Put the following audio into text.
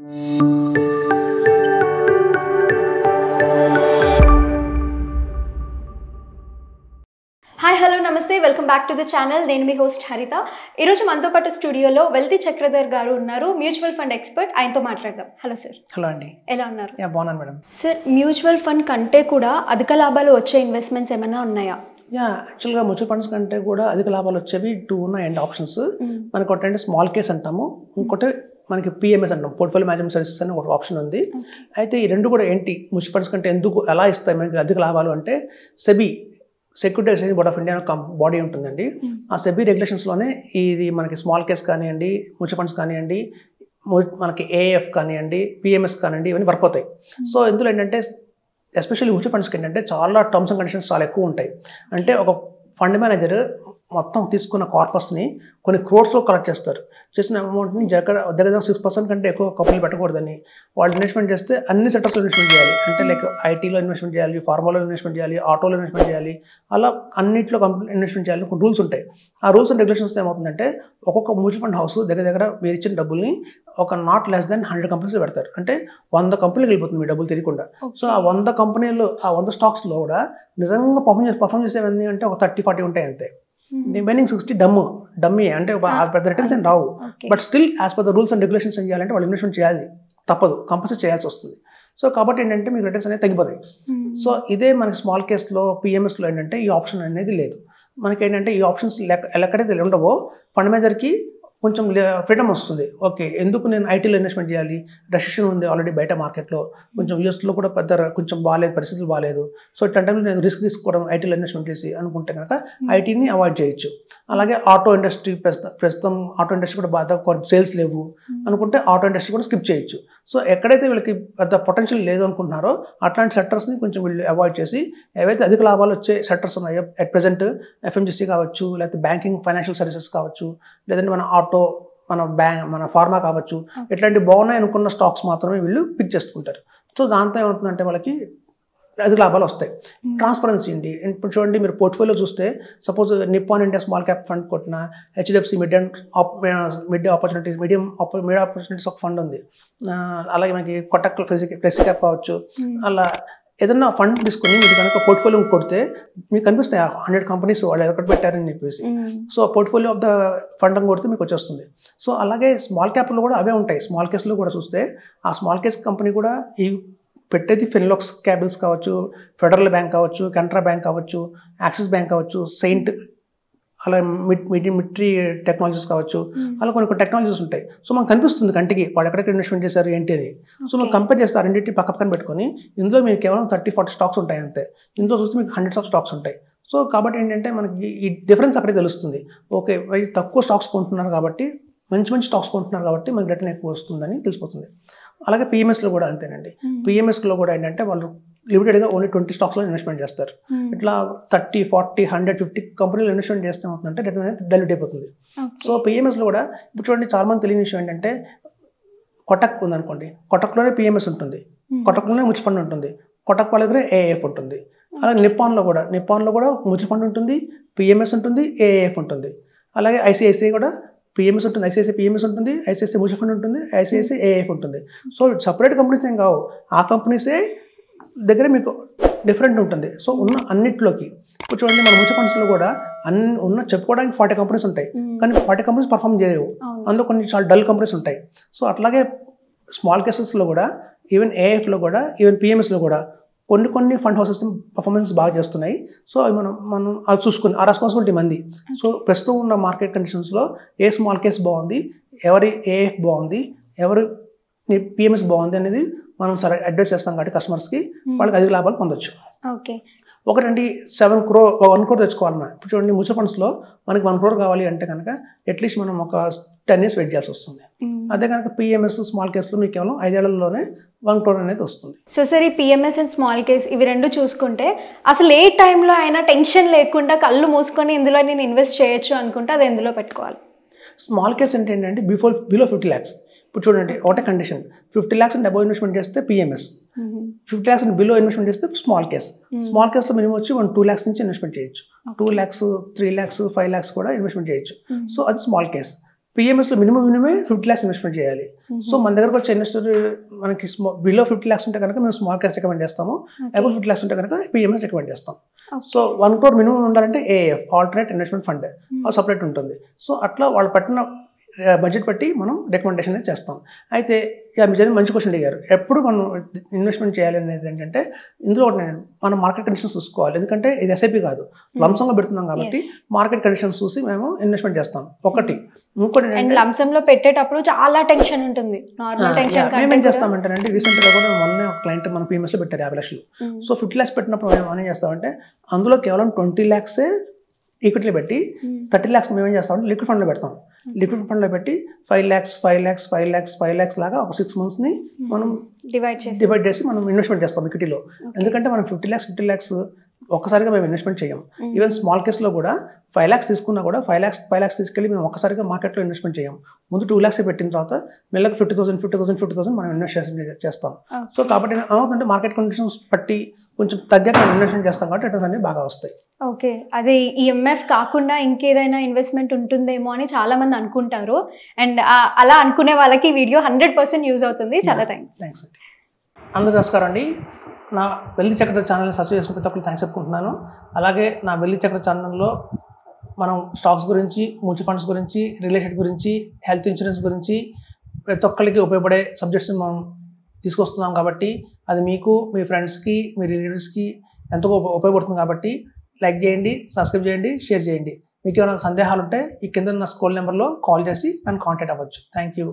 Hi hello నమస్తే welcome back to the channel. నేను మీ host హరిత. ఈరోజు మనతో పాటు స్టూడియోలో వెల్తి చక్రధర్ గారు ఉన్నారు, మ్యూచువల్ ఫండ్ ఎక్స్పర్ట్. ఆయనతో మాట్లాడదాం. Hello sir. హలో అండి, ఎలా ఉన్నారు? బాగున్నాను మేడం. సార్, మ్యూచువల్ ఫండ్ కంటే కూడా అధిక లాభాలు వచ్చే ఇన్వెస్ట్మెంట్స్ ఏమైనా ఉన్నాయా? యాక్చువల్గా మ్యూచువల్ ఫండ్స్ కంటే కూడా అధిక లాభాలు వచ్చేవి టూ ఉన్నాయండి ఆప్షన్స్. మనకి ఒకటి స్మాల్ కేస్ అంటాము, ఇంకోటి మనకి పిఎంఎస్ అంటాం, పోర్ట్ఫోలియో మేనేజ్మెంట్ సర్వీసెస్ అని ఒక ఆప్షన్ ఉంది. అయితే ఈ రెండు కూడా ఏంటి, మ్యూచువల్ ఫండ్స్ కంటే ఎందుకు ఎలా ఇస్తాయి మనకి అధిక లాభాలు అంటే, SEBI securitisation board of India body ఉంటుందండి. ఆ సెబీ రెగ్యులేషన్స్లోనే ఇది మనకి స్మాల్ కేస్ కానివ్వండి, మ్యూచువల్ ఫండ్స్ కానివ్వండి, మనకి ఏఎఫ్ కానివ్వండి, పిఎంఎస్ కానివ్వండి, ఇవన్నీ వర్క్ అవుతాయి. సో ఇందులో ఏంటంటే ఎస్పెషల్లీ మ్యూచువల్ ఫండ్స్కి ఏంటంటే చాలా టర్మ్స్ అండ్ కండిషన్స్ చాలా ఎక్కువ ఉంటాయి. అంటే ఒక ఫండ్ మేనేజర్ మొత్తం తీసుకున్న కార్పస్ని కొన్ని క్రోర్స్లో కలెక్ట్ చేస్తారు. చేసిన అమౌంట్ని దగ్గర 6% కంటే ఎక్కువ కంపెనీలు పెట్టకూడదని, వాళ్ళు ఇన్వెస్ట్మెంట్ చేస్తే అన్ని సెక్టర్స్లో ఇన్వెస్ట్మెంట్ చేయాలి. అంటే లైక్ ఐటీలో ఇన్వెస్ట్మెంట్ చేయాలి, ఫార్మాలో ఇన్వెస్ట్మెంట్ చేయాలి, ఆటోలో ఇన్వెస్ట్మెంట్ చేయాలి, అలా అన్నింటిలో ఇన్వెస్ట్మెంట్ చేయాలి. కొన్ని రూల్స్ ఉంటాయి. ఆ రూల్స్ అండ్ రెగ్యులేషన్స్ ఏమవుతుందంటే, ఒక్కొక్క మ్యూచువల్ ఫండ్ హౌస్ దగ్గర మీరు ఇచ్చిన డబ్బుల్ని ఒక నాట్ లెస్ దాన్ 100 కంపెనీస్ పెడతారు. అంటే 100 కంపెనీలకు వెళ్ళిపోతుంది మీ డబ్బులు తెలియకుండా. సో ఆ 100 కంపెనీలు, ఆ 100 స్టాక్స్లో కూడా నిజంగా పర్ఫామ్ చేసేవన్నీ అంటే ఒక 30-40 ఉంటాయి అంతే. రిమైనింగ్ 60 డమ్మీ, అంటే పెద్ద రిటర్న్స్ ఏం రావు. But still as per the rules and regulations ఏం చేయాలంటే వాళ్ళు ఇన్వెస్ట్మెంట్ చేయాలి, తప్పదు, కంపల్సరీ చేయాల్సి వస్తుంది. సో కాబట్టి ఏంటంటే మీకు రిటర్న్స్ అనేది తగ్గిపోతాయి. సో ఇదే మనకి స్మాల్ కేస్లో పిఎంఎస్లో ఏంటంటే ఈ ఆప్షన్ అనేది లేదు. మనకి ఏంటంటే ఈ ఆప్షన్స్ ఎక్కడైతే ఉండవో ఫండ్ మేనేజర్కి కొంచెం ఫ్రీడమ్ వస్తుంది. ఓకే, ఎందుకు నేను ఐటీలో ఇన్వెస్ట్మెంట్ చేయాలి, రెసిషన్ ఉంది ఆల్రెడీ బయట మార్కెట్లో, కొంచెం యూఎస్లో కూడా కొంచెం బాగాలేదు, పరిస్థితులు బాగాలేదు. సో ఇట్లాంటి టైంలో నేను రిస్క్ తీసుకోవడం ఐటీలో ఇన్వెస్ట్మెంట్ చేసి అనుకుంటే కనుక ఐటీని అవాయిడ్ చేయొచ్చు. అలాగే ఆటో ఇండస్ట్రీ, ప్రస్తుతం ఆటో ఇండస్ట్రీ కూడా బాగా సేల్స్ లేవు అనుకుంటే ఆటో ఇండస్ట్రీ కూడా స్కిప్ చేయొచ్చు. సో ఎక్కడైతే వీళ్ళకి పెద్ద పొటెన్షియల్ లేదు అనుకుంటున్నారో అట్లాంటి సెక్టర్స్ని కొంచెం వీళ్ళు అవాయిడ్ చేసి, ఏవైతే అధిక లాభాలు వచ్చే సెక్టర్స్ ఉన్నాయో అట్ ప్రెజెంట్ ఎఫ్ఎంజీసీ కావచ్చు, లేకపోతే బ్యాంకింగ్ ఫైనాన్షియల్ సర్వీసెస్ కావచ్చు, లేదంటే మన ఆటో, మన ఫార్మా కావచ్చు, ఇట్లాంటి బాగున్నాయి అనుకున్న స్టాక్స్ మాత్రమే వీళ్ళు పిక్ చేసుకుంటారు. సో దాంతో ఏమవుతుందంటే వాళ్ళకి అధిక లాభాలు వస్తాయి. ట్రాన్స్పరెన్సీ అండి. ఇప్పుడు చూడండి, మీరు పోర్ట్ఫోలియో చూస్తే suppose Nippon India small cap fund కొట్టిన, హెచ్డిఎఫ్సి మిడ్ ఆపర్చునిటీస్ ఒక ఫండ్ ఉంది. అలాగే మనకి కొటక్ ఫ్లెక్సీ క్యాప్ కావచ్చు. అలా ఏదన్నా ఫండ్ తీసుకుని మీరు కనుక పోర్ట్ఫోలియో కొడితే మీకు కనిపిస్తాయి 100 కంపెనీస్ వాళ్ళు ఎక్కడ పెట్టారని చెప్పేసి. So portfolio of the fund అని కొడితే మీకు వచ్చేస్తుంది. సో అలాగే స్మాల్ క్యాప్లో కూడా అవే ఉంటాయి. స్మాల్ కేస్లో కూడా చూస్తే ఆ స్మాల్ కేస్ కంపెనీ కూడా ఈ పెట్టేది ఫిన్లాక్స్ క్యాబిల్స్ కావచ్చు, ఫెడరల్ బ్యాంక్ కావచ్చు, కెనరా బ్యాంక్ కావచ్చు, యాక్సిస్ బ్యాంక్ కావచ్చు, సెయింట్, అలా మిట్రీ టెక్నాలజీస్ కావచ్చు, అలా కొన్ని టెక్నాలజీస్ ఉంటాయి. సో మనకు కనిపిస్తుంది కంటికి వాళ్ళు ఎక్కడెక్కడ ఇన్వెస్ట్మెంట్ చేశారు ఏంటి అని. సో మనం కంపేర్ చేస్తారు రెండింటి పక్కన పెట్టుకొని, ఇందులో మీకు కేవలం 30-40 స్టాక్స్ ఉంటాయి అంతే. ఇందులో చూస్తే మీకు 100 స్టాక్స్ ఉంటాయి. సో కాబట్టి ఏంటంటే మనకి ఈ డిఫరెన్స్ అక్కడే తెలుస్తుంది. ఓకే, తక్కువ స్టాక్స్ కొంటున్నారు కాబట్టి, మంచి స్టాక్స్ కొంటున్నారు కాబట్టి మనకి రిటర్న్ ఎక్కువ వస్తుందని తెలిసిపోతుంది. అలాగే పిఎంఎస్లో కూడా అంతేనండి. పిఎంఎస్లో కూడా ఏంటంటే వాళ్ళు లిమిటెడ్గా ఓన్లీ 20 స్టాక్స్లో ఇన్వెస్ట్మెంట్ చేస్తారు. ఇట్లా 30, 40, 150 కంపెనీలు ఇన్వెస్ట్మెంట్ చేస్తే ఏమవుతుందంటే రిటర్న్ అనేది డైల్యూట్ అయిపోతుంది. సో పిఎంఎస్లో కూడా ఇప్పుడు చూడండి, చాలా మంది తెలియని విషయం ఏంటంటే, కొటక్ ఉందనుకోండి, కొటక్లోనే పిఎంఎస్ ఉంటుంది, కొటక్లోనే మ్యూచువల్ ఫండ్ ఉంటుంది, కొటక్ వాళ్ళ దగ్గర ఏఎఫ్ ఉంటుంది. అలాగే నిప్పాన్లో కూడా మ్యూచువల్ ఫండ్ ఉంటుంది, పిఎంఎస్ ఉంటుంది, ఏఎఫ్ ఉంటుంది. అలాగే ఐసిఐసిఐ కూడా పిఎంఎస్ ఉంటుంది, ఐసిఐసిఐ పిఎంఎస్ ఉంటుంది, ఐసిఐసిఐ మ్యూచువల్ ఫండ్ ఉంటుంది, ఐసిఐసిఐ ఏఎఫ్ ఉంటుంది. సో సపరేట్ కంపెనీస్ ఏం కావు, ఆ కంపెనీసే దగ్గర మీకు డిఫరెంట్ ఉంటుంది. సో ఉన్న అన్నిట్లోకి ఇప్పుడు చూడండి, మన మ్యూచువల్ ఫండ్స్లో కూడా చెప్పుకోవడానికి 40 కంపెనీస్ ఉంటాయి, కానీ 40 కంపెనీస్ పర్ఫామ్ చేయవు. అందులో కొన్ని చాలా డల్ కంపెనీస్ ఉంటాయి. సో అట్లాగే స్మాల్ కేసెస్లో కూడా, ఈవెన్ ఏఎఫ్లో కూడా, ఈవెన్ పిఎంఎస్లో కూడా కొన్ని ఫండ్ హౌసెస్ పర్ఫార్మెన్స్ బాగా చేస్తున్నాయి. సో మనం అది చూసుకుని ఆ రెస్పాన్సిబిలిటీ మంది. సో ప్రస్తుతం ఉన్న మార్కెట్ కండిషన్స్లో ఏ స్మాల్ కేస్ బాగుంది, ఎవరి ఏఎఫ్ బాగుంది, ఎవరి పిఎంఎస్ బాగుంది అనేది మనం సరే అడ్వైస్ చేస్తాం కాబట్టి కస్టమర్స్కి వాళ్ళకి అధిక లాభాలు పొందొచ్చు. ఓకే, ఒకటండి 1 crore తెచ్చుకోవాలన్నా, ఇప్పుడు చూడండి మ్యూచువల్ ఫండ్స్లో మనకి 1 crore కావాలి అంటే కనుక అట్లీస్ట్ మనం ఒక 10 years వెయిట్ చేయాల్సి వస్తుంది. అదే కనుక పిఎంఎస్ స్మాల్ కేసులో మీకు కేవలం 5 ఏళ్లలోనే 1 crore అనేది వస్తుంది. సో సార్, ఈ పిఎంఎస్ అండ్ స్మాల్ కేస్ ఇవి రెండు చూసుకుంటే అసలు ఏ టైంలో అయినా టెన్షన్ లేకుండా కళ్ళు మూసుకొని ఇందులో నేను ఇన్వెస్ట్ చేయొచ్చు అనుకుంటే అది ఎందులో పెట్టుకోవాలి? స్మాల్ కేస్ అంటే ఏంటంటే బిలో 50 lakhs. ఇప్పుడు చూడండి, ఒకటే condition, 50 lakhs and above investment చేస్తే PMS, 50 lakhs and below investment చేస్తే స్మాల్ కేస్. స్మాల్ కేస్లో మినిమం వచ్చి 2 lakhs నుంచి ఇన్వెస్ట్మెంట్ చేయొచ్చు, 2 lakhs, 3 lakhs, 5 lakhs కూడా ఇన్వెస్ట్మెంట్ చేయొచ్చు. సో అది స్మాల్ కేస్. పిఎంఎస్లో మినిమం 50 lakhs ఇన్వెస్ట్మెంట్ చేయాలి. సో మన దగ్గరకు వచ్చే ఇన్వెస్టర్ మనకి బిలో 50 lakhs ఉంటే కనుక మేము స్మాల్ క్యాప్స్ రికమెండ్ చేస్తాము. అబౌవ్ 50 lakhs ఉంటే కనుక పిఎంఎస్ రికమెండ్ చేస్తాం. సో 1 crore మినిమం ఉండాలంటే AF alternate investment fund separate ఉంటుంది. సో అట్లా వాళ్ళు పట్టిన బడ్జెట్ బట్టి మనం రికమెండేషన్ చేస్తాం. అయితే ఇక మీరు మంచి క్వశ్చన్ అడిగారు, ఎప్పుడు మనం ఇన్వెస్ట్మెంట్ చేయాలి అనేది ఏంటంటే ఇందులో మనం మార్కెట్ కండిషన్స్ చూసుకోవాలి. ఎందుకంటే ఇది ఎస్ఐపి కాదు, లంసంగా పెడుతున్నాం కాబట్టి మార్కెట్ కండిషన్స్ చూసి మేము ఇన్వెస్ట్మెంట్ చేస్తాం. ఒకటి. ఇంకోటి లంసంలో పెట్టేటప్పుడు చాలా టెన్షన్ ఉంటుంది. నార్మల్ టెన్షన్ మేము ఏం చేస్తామంటే రీసెంట్గా కూడా మొన్న ఒక క్లయింట్ మన పిఎంఎస్లో పెట్టారు 50 lakhs. సో 50 lakhs పెట్టినప్పుడు మేము ఏం చేస్తామంటే అందులో కేవలం 20 lakhs ఈక్విటీలో పెట్టి 30 lakhs మేము ఏం చేస్తామంటే లిక్విడ్ ఫండ్లో పెడతాం. లిక్విడ్ ఫండ్లో పెట్టి 5 lakhs లాగా ఒక 6 months మనం డివైడ్ చేసి మనం ఇన్వెస్ట్మెంట్ చేస్తాం ఈక్విటీలో. ఎందుకంటే మనం 50 lakhs ఒక్కసారిగా మేము ఇన్వెస్ట్మెంట్ చేయం. ఈవెన్ స్మాల్ కేసులో కూడా 5 lakhs తీసుకున్నా కూడా 5 lakhs తీసుకెళ్ళి మేము ఒక్కసారిగా మార్కెట్లో ఇన్వెస్ట్మెంట్ చేయం. ముందు 2 lakhs పెట్టిన తర్వాత మెల్లగా 50,000 మనం ఇన్వెస్ట్ చేస్తాం. సో కాబట్టి ఏమవుతుందంటే మార్కెట్ కండిషన్స్ బట్టి కొంచెం తగ్గాక ఇన్వెస్ట్మెంట్ చేస్తాం కాబట్టి రిటర్న్స్ అనేవి బాగా వస్తాయి. ఓకే, అదే ఈఎంఎఫ్ కాకుండా ఇంకేదైనా ఇన్వెస్ట్మెంట్ ఉంటుందేమో అని చాలా మంది అనుకుంటారు. అండ్ అలా అనుకునే వాళ్ళకి వీడియో 100% యూజ్ అవుతుంది. చాలా థ్యాంక్స్ అండి. అందరూ నమస్కారం అండి. నా వెల్ది చక్ర ఛానల్ని సబ్స్క్రైబ్ చేసుకుని ప్రతి ఒక్కరు థ్యాంక్స్ చెప్పుకుంటున్నాను. అలాగే నా వెల్ది చక్ర ఛానల్లో మనం స్టాక్స్ గురించి, మ్యూచువల్ ఫండ్స్ గురించి, రియల్ ఎస్టేట్ గురించి, హెల్త్ ఇన్సూరెన్స్ గురించి ప్రతి ఒక్కరికి ఉపయోగపడే సబ్జెక్ట్స్ మనం తీసుకొస్తున్నాం. కాబట్టి అది మీకు, మీ ఫ్రెండ్స్కి, మీ రిలేటివ్స్కి ఎంతో ఉపయోగపడుతుంది. కాబట్టి లైక్ చేయండి, సబ్స్క్రైబ్ చేయండి, షేర్ చేయండి. మీకు ఏమైనా సందేహాలు ఉంటే ఈ కింద ఉన్న స్క్రోల్ నెంబర్లో కాల్ చేసి నన్ను కాంటాక్ట్ అవ్వచ్చు. Thank you.